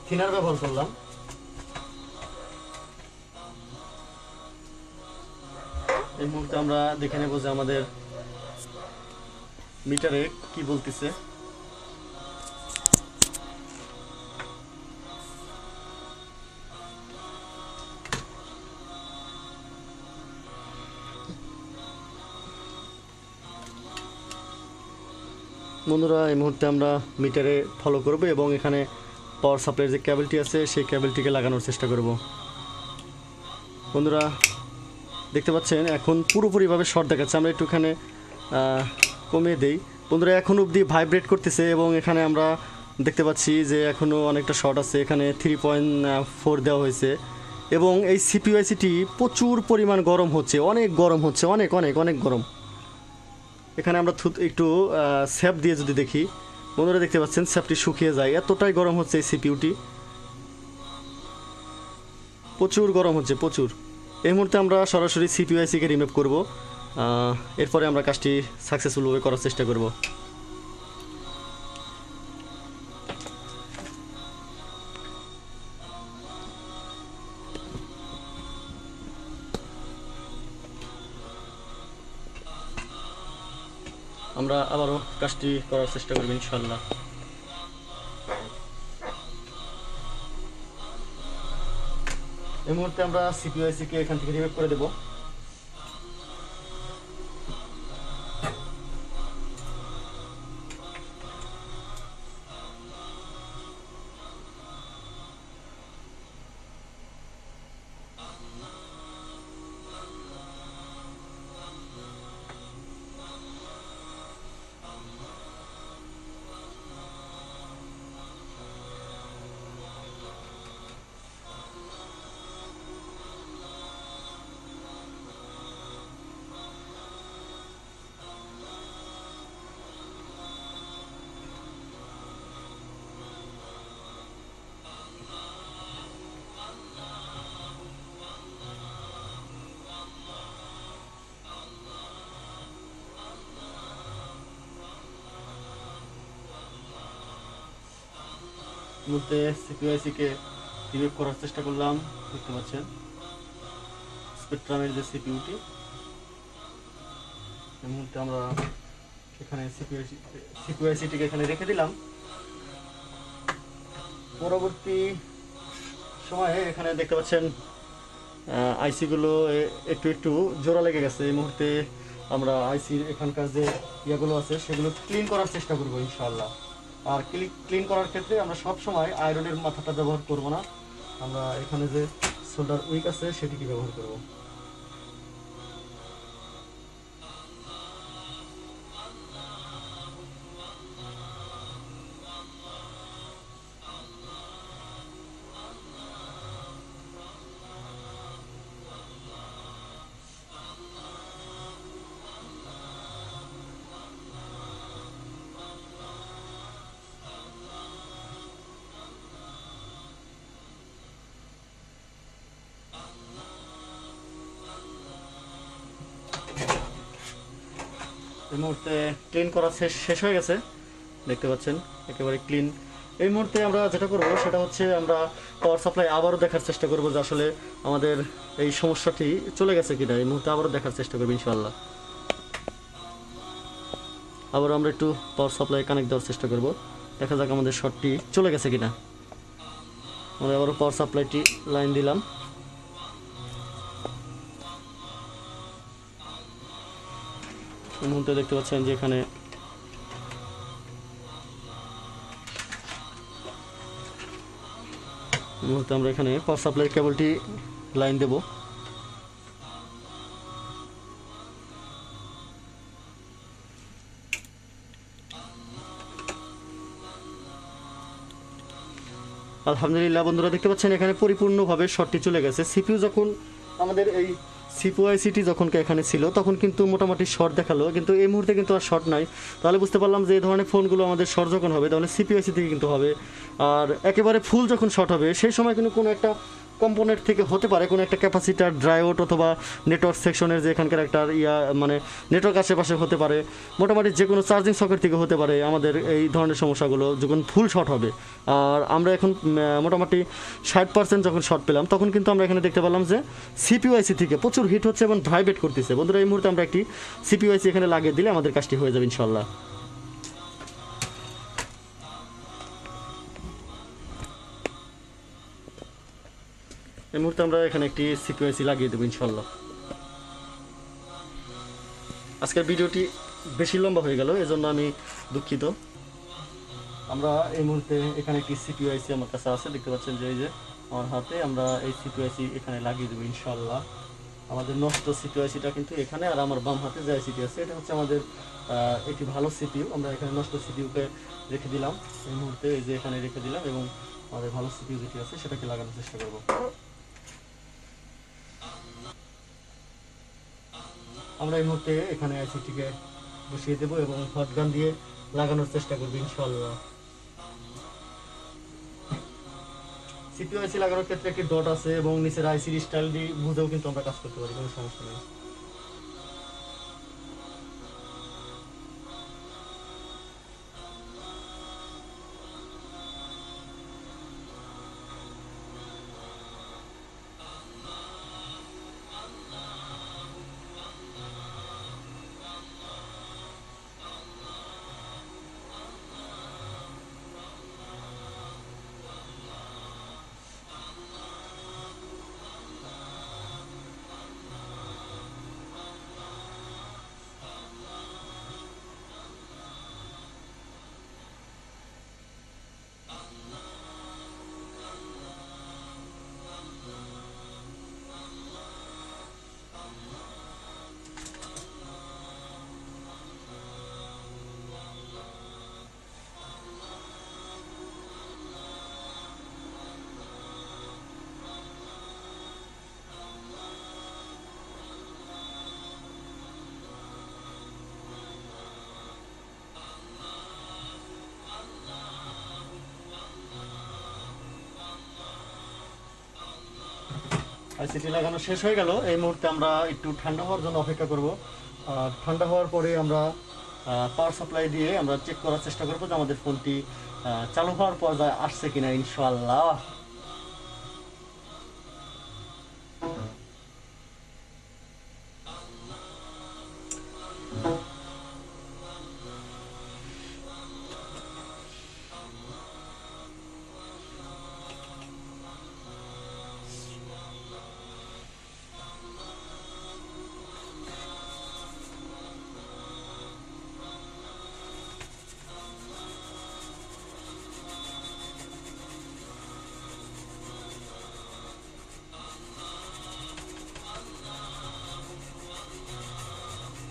থিনার ব্যবহার করলাম। এই মুহূর্তে আমরা দেখে নেব যে আমাদের মিটারে কি বলতেছে। বন্ধুরা এই মুহূর্তে আমরা মিটারে ফলো করব এবং এখানে পাওয়ার সাপ্লাইয়ের যে কেবলটি আছে সেই কেবলটিকে লাগানোর চেষ্টা করব। বন্ধুরা দেখতে পাচ্ছেন এখন পুরোপুরিভাবে শর্ট দেখাচ্ছে, আমরা একটুখানে কমিয়ে দেই। বন্ধুরা এখন অবধি ভাইব্রেট করতেছে এবং এখানে আমরা দেখতে পাচ্ছি যে এখনও অনেকটা শর্ট আছে। এখানে 3.4 দেওয়া হয়েছে এবং এই সিপিইউআইসিটি প্রচুর পরিমাণ গরম হচ্ছে, অনেক গরম হচ্ছে, অনেক অনেক অনেক গরম। এখানে আমরা একটু স্যাপ দিয়ে যদি দেখি, বন্ধুরা দেখতে পাচ্ছেন স্যাপটি শুকিয়ে যায়, এতটাই গরম হচ্ছে এই সিপিইউটি, প্রচুর গরম হচ্ছে প্রচুর। এই মুহূর্তে আমরা সরাসরি সিপিইউআইসিকে রিমুভ করব, এরপরে আমরা কাজটি সাকসেসফুলভাবে করার চেষ্টা করব। আমরা আবারও কাজটি করার চেষ্টা করব ইনশাআল্লাহ। এই মুহূর্তে আমরা সিপিইউআইসিকে এখান থেকে রিমুভ করে দেব। মুহূর্তে সিপিইউআইসিকে রিমুভ করার চেষ্টা করলাম। দেখতে পাচ্ছেন স্পেকট্রামের যে সিপিইউটি, এই মুহূর্তে আমরা এখানে সিপিইউআইসিটিকে এখানে রেখে দিলাম। পরবর্তী সময়ে এখানে দেখতে পাচ্ছেন আইসিগুলো একটু একটু জোড়া লেগে গেছে। এই মুহূর্তে আমরা আইসির এখানকার যে ইয়াগুলো আছে সেগুলো ক্লিন করার চেষ্টা করবো ইনশাআল্লাহ। আর ক্লিন করার ক্ষেত্রে আমরা সব সময় আয়রনের মাথাটা ব্যবহার করব না, আমরা এখানে যে সোল্ডার উইক আছে সেটিকে ব্যবহার করব। এই মুহূর্তে ক্লিন করা শেষ হয়ে গেছে, দেখতে পাচ্ছেন একেবারে ক্লিন। এই মুহূর্তে আমরা যেটা করব সেটা হচ্ছে আমরা পাওয়ার সাপ্লাই আবারও দেখার চেষ্টা করব যে আসলে আমাদের এই সমস্যাটি চলে গেছে কিনা। এই মুহূর্তে আবারও দেখার চেষ্টা করব ইনশাআল্লাহ। আবার আমরা একটু পাওয়ার সাপ্লাই কানেক্ট দেওয়ার চেষ্টা করব, দেখা যাক আমাদের শর্টটি চলে গেছে কিনা। আমরা আবারও পাওয়ার সাপ্লাইটি লাইন দিলাম। এই মুহূর্তে দেখতে পাচ্ছেন যে এখানে এই মুহূর্তে আমরা এখানে পাওয়ার সাপ্লাইয়ের কেবলটি লাইন দেব। আলহামদুলিল্লাহ বন্ধুরা দেখতে পাচ্ছেন এখানে পরিপূর্ণভাবে শর্টটি চলে গেছে। সিপিইউ যখন আমাদের এই সিপিইউআইসিটি যখন এখানে ছিল তখন কিন্তু মোটামুটি শর্ট দেখালো, কিন্তু এই মুহূর্তে কিন্তু আর শর্ট নাই। তাহলে বুঝতে পারলাম যে এই ধরনের ফোনগুলো আমাদের শর্ট যখন হবে তাহলে সিপিইউআইসি থেকে কিন্তু হবে। আর একেবারে ফুল যখন শর্ট হবে সেই সময় কিন্তু কোনো একটা কম্পোনেন্ট থেকে হতে পারে, কোনো একটা ক্যাপাসিটার, ড্রায়োড অথবা নেটওয়ার্ক সেকশনের যে এখানকার একটা মানে নেটওয়ার্ক আশেপাশে হতে পারে, মোটামুটি যে কোনো চার্জিং সকেট থেকে হতে পারে আমাদের এই ধরনের সমস্যাগুলো যখন ফুল শর্ট হবে। আর আমরা এখন মোটামুটি 60% যখন শর্ট পেলাম তখন কিন্তু আমরা এখানে দেখতে পেলাম যে সিপিইউআইসি থেকে প্রচুর হিট হচ্ছে এবং ভাইব্রেট করতেছে। বন্ধুরা এই মুহূর্তে আমরা একটি সিপিইউআইসি এখানে লাগিয়ে দিলে আমাদের কাজটি হয়ে যাবে ইনশাআল্লাহ। এই মুহূর্তে আমরা এখানে একটি সিপিইউআইসি লাগিয়ে দেবো ইনশাআল্লাহ। আজকের ভিডিওটি বেশি লম্বা হয়ে গেল, এজন্য আমি দুঃখিত। আমরা এই মুহূর্তে এখানে একটি সিপিইউ আইসি আমার কাছে আছে, দেখতে পাচ্ছেন যে এই যে আমার হাতে, আমরা এই সিপিইউ আইসি এখানে লাগিয়ে দেবো ইনশাআল্লাহ। আমাদের নষ্ট সিপিইউ আইসিটা কিন্তু এখানে, আর আমার বাম হাতে যে আইসিটি আছে এটা হচ্ছে আমাদের একটি ভালো সিপিইউ। আমরা এখানে নষ্ট সিপিইউকে রেখে দিলাম এই মুহূর্তে, এই যে এখানে রেখে দিলাম, এবং আমাদের ভালো সিপিইউ যেটি আছে সেটাকে লাগানোর চেষ্টা করব। আমরা এই মুহূর্তে এখানে আইসিটিকে বসিয়ে দেবো এবং হট গান দিয়ে লাগানোর চেষ্টা করবো ইনশাআল্লাহ। সিপিইউ আইসি লাগানোর ক্ষেত্রে একটি ডট আছে এবং নিচের আইসির স্টাইল দিয়ে বুঝেও কিন্তু আমরা কাজ করতে পারি, কোনো সমস্যা নেই। আইসিটি লাগানো শেষ হয়ে গেল। এই মুহূর্তে আমরা একটু ঠান্ডা হওয়ার জন্য অপেক্ষা করব। আর ঠান্ডা হওয়ার পরে আমরা পাওয়ার সাপ্লাই দিয়ে আমরা চেক করার চেষ্টা করবো যে আমাদের ফোনটি চালু হওয়ার পর্যায়ে আসছে কিনা ইনশাআল্লাহ।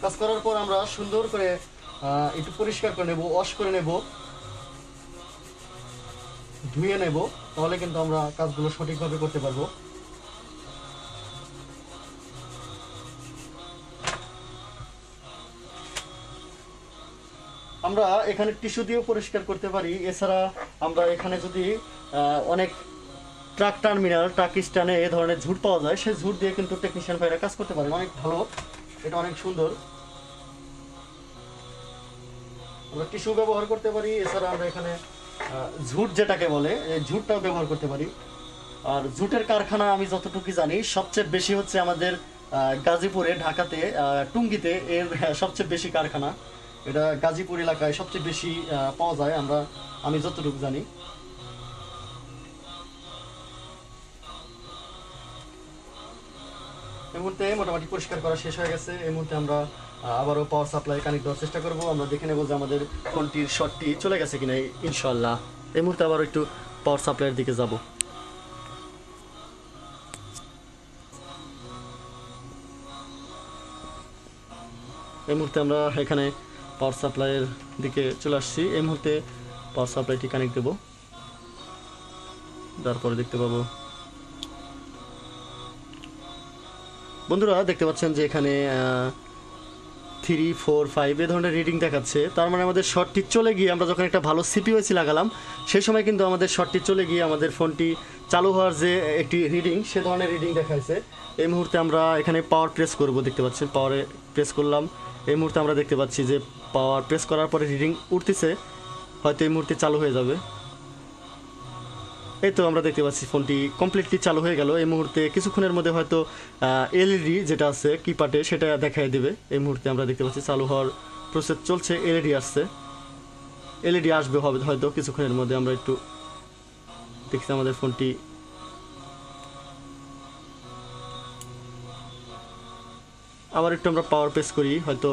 কাজ করার পর আমরা সুন্দর করে একটু পরিষ্কার করে নেব, ওয়াশ করে নেব, ধুয়ে নেব, তাহলে কিন্তু আমরা কাজগুলো সঠিকভাবে করতে পারবো। আমরা এখানে টিস্যু দিয়েও পরিষ্কার করতে পারি। এছাড়া আমরা এখানে যদি অনেক ট্রাক টার্মিনাল, ট্রাক স্ট্যান্ডে এ ধরনের ঝুট পাওয়া যায়, সেই ঝুট দিয়ে কিন্তু টেকনিশিয়ান ভাইরা কাজ করতে পারেন, অনেক ভালো, এটা অনেক সুন্দর। আমরা টিস্যু ব্যবহার করতে পারি, এছাড়া আমরা এখানে ঝুট যেটাকে বলে এই ঝুটটাও ব্যবহার করতে পারি। আর ঝুটের কারখানা আমি যতটুকু জানি সবচেয়ে বেশি হচ্ছে আমাদের গাজীপুরে, ঢাকাতে, টুঙ্গিতে এর সবচেয়ে বেশি কারখানা। এটা গাজীপুর এলাকায় সবচেয়ে বেশি পাওয়া যায় আমি যতটুকু জানি। এই মুহূর্তে মোটামুটি পরিষ্কার করা শেষ হয়ে গেছে। এই মুহূর্তে আমরা আবারও পাওয়ার সাপ্লাই কানেক্ট দেওয়ার চেষ্টা করব। আমরা দেখে নেব যে আমাদের ফোনটির শর্টটি চলে গেছে কিনা ইনশাআল্লাহ। এই মুহূর্তে আবার একটু পাওয়ার সাপ্লাইয়ের দিকে যাব। এই মুহূর্তে আমরা এখানে পাওয়ার সাপ্লাইয়ের দিকে চলে আসছি। এই মুহূর্তে পাওয়ার সাপ্লাইটি কানেক্ট দেব, তারপরে দেখতে পাবো বন্ধুরা, দেখতে পাচ্ছেন যে এখানে 3, 4, 5 এ ধরনের রিডিং দেখাচ্ছে। তার মানে আমাদের শর্টটি চলে গিয়ে, আমরা যখন একটা ভালো সিপিইউ লাগালাম সেই সময় কিন্তু আমাদের শর্টটি চলে গিয়ে আমাদের ফোনটি চালু হওয়ার যে একটি রিডিং, সে ধরনের রিডিং দেখাচ্ছে। এই মুহূর্তে আমরা এখানে পাওয়ার প্রেস করব, দেখতে পাচ্ছেন পাওয়ারে প্রেস করলাম। এই মুহূর্তে আমরা দেখতে পাচ্ছি যে পাওয়ার প্রেস করার পরে রিডিং উঠতেছে, হয়তো এই মুহূর্তে চালু হয়ে যাবে। এই তো আমরা দেখতে পাচ্ছি ফোনটি কমপ্লিটলি চালু হয়ে গেল। এই মুহূর্তে কিছুক্ষণের মধ্যে হয়তো এলইডি যেটা আছে কিপ্যাডে সেটা দেখাই দেবে। এই মুহূর্তে আমরা দেখতে পাচ্ছি চালু হওয়ার প্রসেস চলছে, এলইডি আসছে, এলইডি আসবে হবে হয়তো কিছুক্ষণের মধ্যে। আমরা একটু দেখছি আমাদের ফোনটি আবার একটু আমরা পাওয়ার প্রেস করি, হয়তো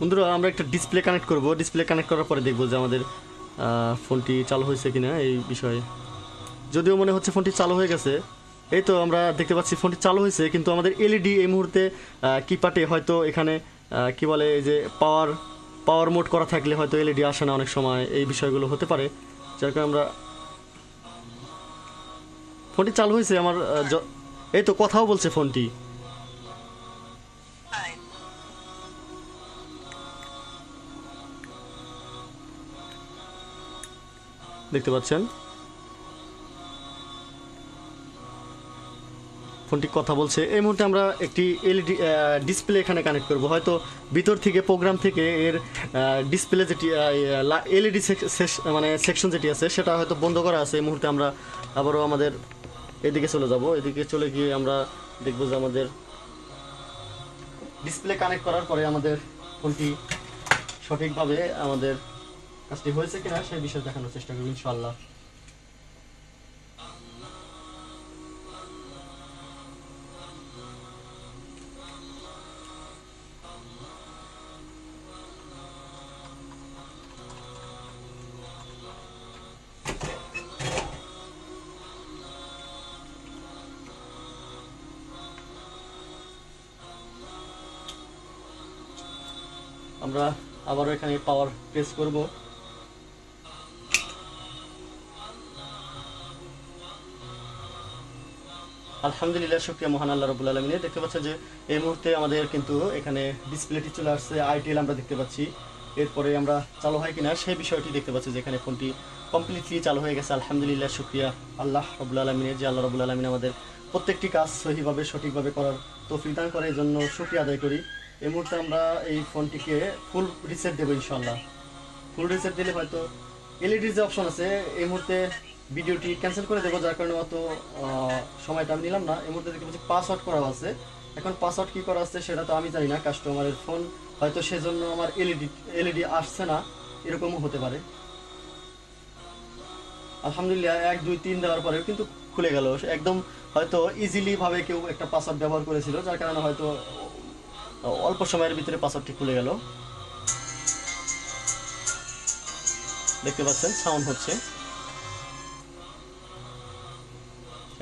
বন্ধুরা আমরা একটা ডিসপ্লে কানেক্ট করব, ডিসপ্লে কানেক্ট করার পরে দেখবো যে আমাদের ফোনটি চালু হয়েছে কিনা এই বিষয়ে। যদিও মনে হচ্ছে ফোনটি চালু হয়ে গেছে, এই তো আমরা দেখতে পাচ্ছি ফোনটি চালু হয়েছে, কিন্তু আমাদের এলইডি এই মুহূর্তে কিপ্যাডে হয়তো এখানে কি বলে এই যে পাওয়ার মোড করা থাকলে হয়তো এলইডি আসে না অনেক সময়, এই বিষয়গুলো হতে পারে, যার কারণে আমরা ফোনটি চালু হয়েছে আমার এই তো কথাও বলছে ফোনটি। দেখতে পাচ্ছেন ফোনটি কথা বলছে। এই মুহূর্তে আমরা একটি এলইডি ডিসপ্লে এখানে কানেক্ট করব, হয়তো ভিতর থেকে প্রোগ্রাম থেকে এর ডিসপ্লে যেটি এলইডি মানে সেকশন যেটি আছে সেটা হয়তো বন্ধ করা আছে। এই মুহূর্তে আমরা আবারও আমাদের এদিকে চলে যাব, এদিকে চলে গিয়ে আমরা দেখব যে আমাদের ডিসপ্লে কানেক্ট করার পরে আমাদের ফোনটি সঠিকভাবে আমাদের কাজটি হয়েছে কিনা সেই বিষয়ে দেখানোর চেষ্টা করব ইনশাআল্লাহ। আমরা আবারও এখানে পাওয়ার প্রেস করব। আলহামদুলিল্লাহ, শুকরিয়া মহান আল্লাহ রাব্বুল আলামিনের। দেখতে পাচ্ছেন যে এই মুহূর্তে আমাদের কিন্তু এখানে ডিসপ্লেটি চলে আসছে, আইটিএল আমরা দেখতে পাচ্ছি। এরপরে আমরা চালু হয় কিনা সেই বিষয়টি দেখতে পাচ্ছি যে এখানে ফোনটি কমপ্লিটলি চালু হয়ে গেছে। আলহামদুলিল্লাহ, শুকরিয়া আল্লাহ রাব্বুল আলামিনের, যে আল্লাহ রাব্বুল আলামিন আমাদের প্রত্যেকটি কাজ সহিভাবে সঠিকভাবে করার তৌফিক দান করে, এই জন্য শুকরিয়া আদায় করি। এই মুহূর্তে আমরা এই ফোনটিকে ফুল রিসেট দেবো ইনশাআল্লাহ। ফুল রিসেট দিলে হয়তো এলইডি যে অপশন আছে এই মুহূর্তে ভিডিওটি ক্যান্সেল করে দেবো, যার কারণে অত সময়টা আমি নিলাম না। এই মুহূর্তে দেখতে পাচ্ছি পাসওয়ার্ড করা আছে। এখন পাসওয়ার্ড কী করা আছে সেটা তো আমি জানি না, কাস্টমারের ফোন হয়তো সেজন্য আমার এলইডি আসছে না, এরকমও হতে পারে। আলহামদুলিল্লাহ 1 2 3 দেওয়ার পরেও কিন্তু খুলে গেল একদম, হয়তো ইজিলি ভাবে কেউ একটা পাসওয়ার্ড ব্যবহার করেছিল, যার কারণে হয়তো অল্প সময়ের ভিতরে পাসওয়ার্ডটি খুলে গেল। দেখতে পাচ্ছেন সাউন্ড হচ্ছে।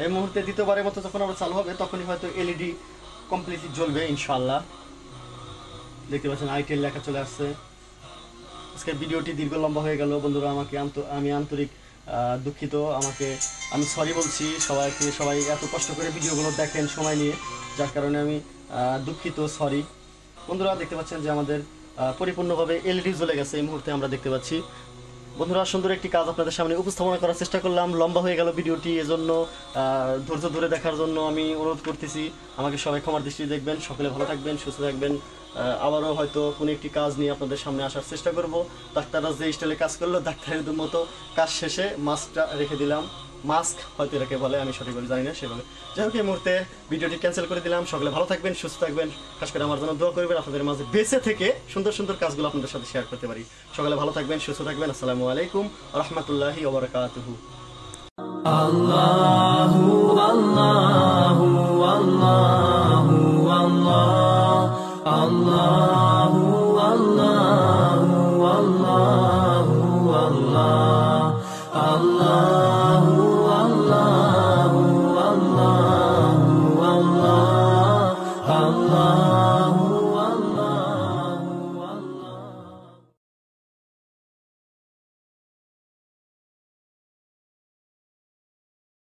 এই মুহূর্তে দ্বিতীয়বারের মতো যখন আমরা চালু হবে তখনই হয়তো এলইডি কমপ্লিটলি জ্বলবে ইনশাআল্লাহ। দেখতে পাচ্ছেন আইটিএল লেখা চলে আসছে। আজকে ভিডিওটি দীর্ঘ লম্বা হয়ে গেল বন্ধুরা, আমি আন্তরিক দুঃখিত, আমি সরি বলছি সবাইকে। সবাই এত কষ্ট করে ভিডিওগুলো দেখেন সময় নিয়ে, যার কারণে আমি দুঃখিত, সরি বন্ধুরা। দেখতে পাচ্ছেন যে আমাদের পরিপূর্ণভাবে এলইডি জ্বলে গেছে এই মুহূর্তে আমরা দেখতে পাচ্ছি। বন্ধুরা, সুন্দর একটি কাজ আপনাদের সামনে উপস্থাপনা করার চেষ্টা করলাম। লম্বা হয়ে গেল ভিডিওটি, এজন্য ধৈর্য ধরে দেখার জন্য আমি অনুরোধ করতেছি। আমাকে সবাই ক্ষমার দৃষ্টিতে দেখবেন। সকলে ভালো থাকবেন, সুস্থ থাকবেন। আবারও হয়তো কোনো একটি কাজ নিয়ে আপনাদের সামনে আসার চেষ্টা করব। ডাক্তাররা যে স্টাইলে কাজ করলো ডাক্তারের মতো কাজ শেষে মাস্কটা রেখে দিলাম। মাস্ক হয়তো এটাকে বলে, আমি সঠিকভাবে জানি না সেভাবে। যাই হোক, এই মুহূর্তে ভিডিওটি ক্যান্সেল করে দিলাম। সকলে ভালো থাকবেন, সুস্থ থাকবেন। খাস করে আমার জন্য দোয়া করবেন, আপনাদের মাঝে বেঁচে থেকে সুন্দর সুন্দর কাজগুলো আপনাদের সাথে শেয়ার করতে পারি। সকলে ভালো থাকবেন, সুস্থ থাকবেন। আসসালামু আলাইকুম ওয়া রাহমাতুল্লাহি ওয়া বারাকাতুহু। আল্লাহু আল্লাহ।